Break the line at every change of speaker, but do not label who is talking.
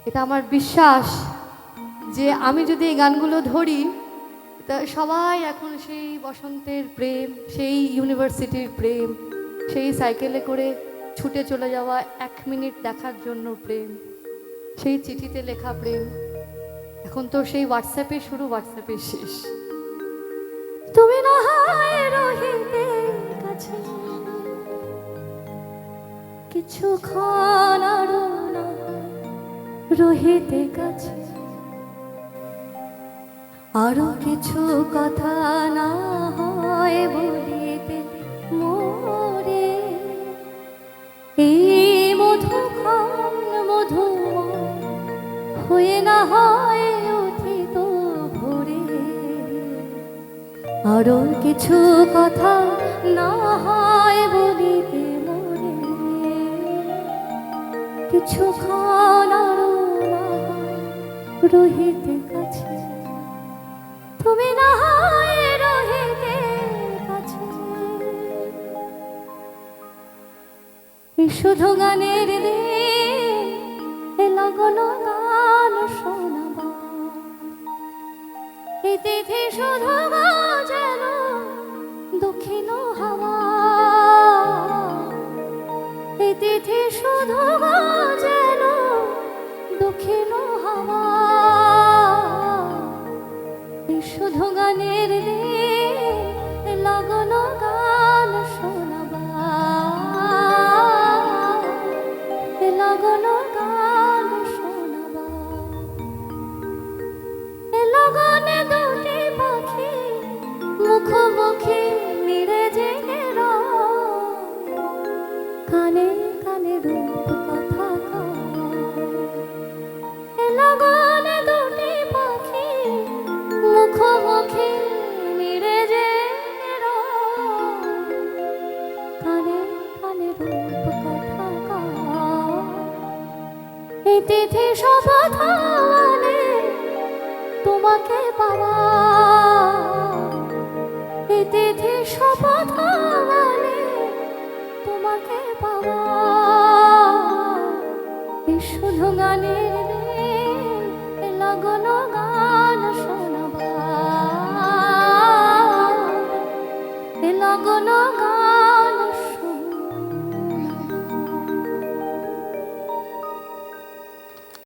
এটা আমার বিশ্বাস যে আমি যদি এই গানগুলো ধরি তা সবাই এখন সেই বসন্তের প্রেম, সেই ইউনিভার্সিটির প্রেম, সেই সাইকেলে করে ছুটে চলে যাওয়া 1 মিনিট দেখার জন্য প্রেম, সেই চিঠিতে লেখা প্রেম, এখন তো সেই হোয়াটসঅ্যাপে শুরু, হোয়াটসঅ্যাপে শেষ। তুমি না হয় রহিতে কাছে কিছুক্ষণ আরো না রহিতে কাছে, আরো কিছু কথা না হয় বলিতে মোরে, এই মধুক্ষণ মধুময় হয়ে না হয় অতীত ভোরে, আরো কিছু কথা না হয় বলিতে মোরে, কিছুক্ষণ আরো না হয় রহিতে কাছে, তুমি না হয় রহিতে কাছে। এই শুধু গানের লগন গান শোনাবা, এই তিথি শুধু যেন দক্ষিণ হাওয়া, এই তিথি শুধু যেন দক্ষিণ হাওয়া, শুধু গানের লগন গান শোনাবা, লগন গান শোনাবা, লগনে দুটি পাখি মুখোমুখি মিলে জেগে রয়, কানে কানে রূপ কথা কয়, লগনে দুটি পাখি মুখোমুখি মিলে জেগে রয়, কানে কানে রূপ কথা কয়, এই তিথি শপথ আনে তোমাকে পাওয়া, এই তিথি শপথ আনে তোমাকে পাওয়া, এই শুধু গানের